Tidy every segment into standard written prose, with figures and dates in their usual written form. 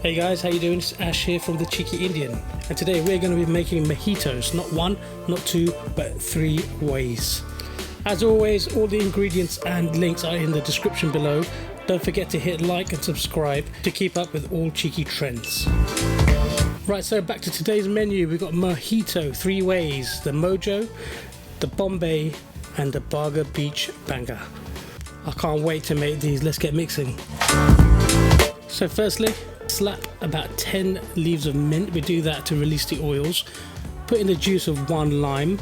Hey guys, how you doing? It's Ash here from The Cheeky Indian, and today we're going to be making mojitos, not one, not two, but 3 ways. As always, all the ingredients and links are in the description below. Don't forget to hit like and subscribe to keep up with all cheeky trends. Right, so back to today's menu. We've got mojito 3 ways, the MOJO, the Bombay and the Baga Beach Banger. I can't wait to make these. Let's get mixing. So firstly, slap about 10 leaves of mint. We do that to release the oils. Put in the juice of 1 lime.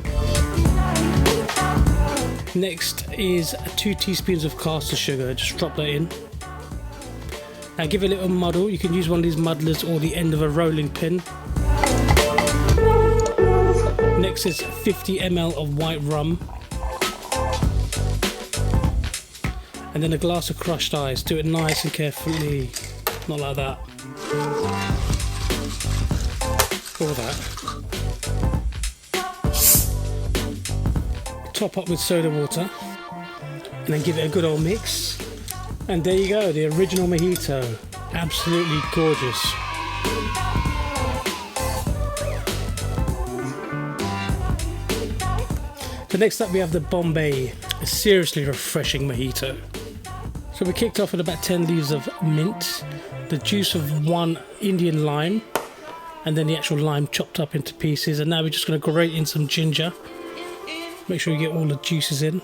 Next is 2 teaspoons of caster sugar. Just drop that in. Now give it a little muddle. You can use one of these muddlers or the end of a rolling pin. Next is 50 ml of white rum. And then a glass of crushed ice. Do it nice and carefully. Not like that. Or that. Top up with soda water. And then give it a good old mix. And there you go, the original mojito. Absolutely gorgeous. So next up we have the Bombay. A seriously refreshing mojito. So we kicked off with about 10 leaves of mint, the juice of 1 Indian lime, and then the actual lime chopped up into pieces. And now we're just going to grate in some ginger. Make sure you get all the juices in.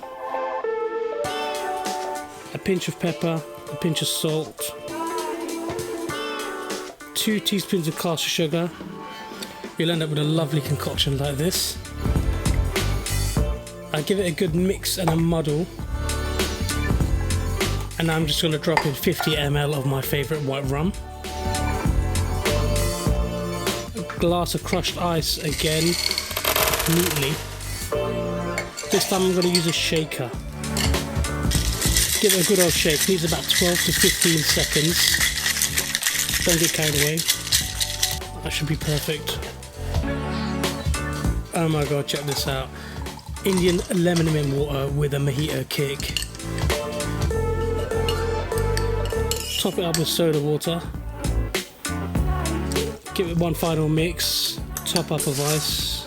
A pinch of pepper, a pinch of salt, 2 teaspoons of caster sugar. You'll end up with a lovely concoction like this. I give it a good mix and a muddle. And now I'm just going to drop in 50 ml of my favourite white rum. A glass of crushed ice again, neatly. This time I'm going to use a shaker. Give it a good old shake. Needs about 12 to 15 seconds. Don't get carried away. That should be perfect. Oh my god, check this out. Indian lemon and mint water with a mojito kick. Top it up with soda water. Give it one final mix. Top up of ice.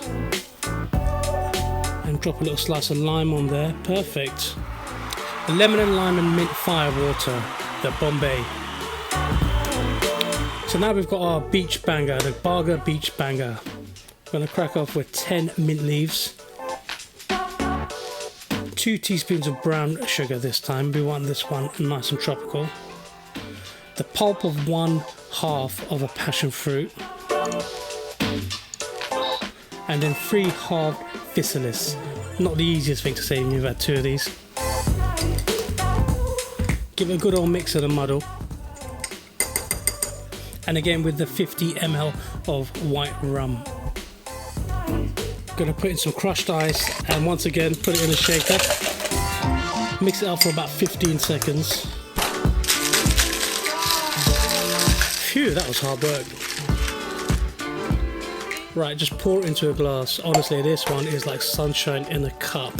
And drop a little slice of lime on there. Perfect. The lemon and lime and mint fire water. The Bombay. So now we've got our beach banger. The Baga Beach Banger. I'm going to crack off with 10 mint leaves. 2 teaspoons of brown sugar this time. We want this one nice and tropical. The pulp of 1/2 of a passion fruit, and then 3 halved physalis. Not the easiest thing to say when you've had 2 of these. Give it a good old mix of the muddle, and again with the 50 ml of white rum. Gonna put in some crushed ice, and once again put it in a shaker. Mix it up for about 15 seconds. Phew, that was hard work. Right, just pour it into a glass. Honestly, this one is like sunshine in a cup.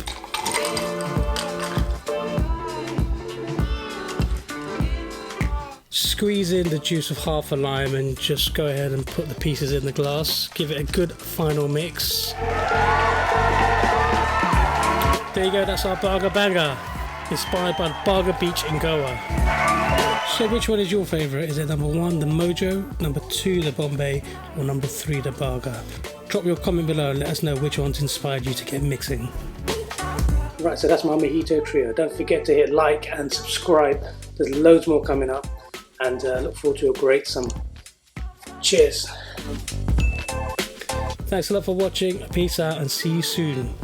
Squeeze in the juice of 1/2 a lime and just go ahead and put the pieces in the glass. Give it a good final mix. There you go, that's our Baga Banger. Inspired by Baga Beach in Goa. So which one is your favourite? Is it number 1, the MOJO, number 2, the Bombay, or number 3, the Baga? Drop your comment below and let us know which ones inspired you to get mixing. Right, so that's my mojito trio. Don't forget to hit like and subscribe. There's loads more coming up, and look forward to a great summer. Cheers. Thanks a lot for watching. Peace out and see you soon.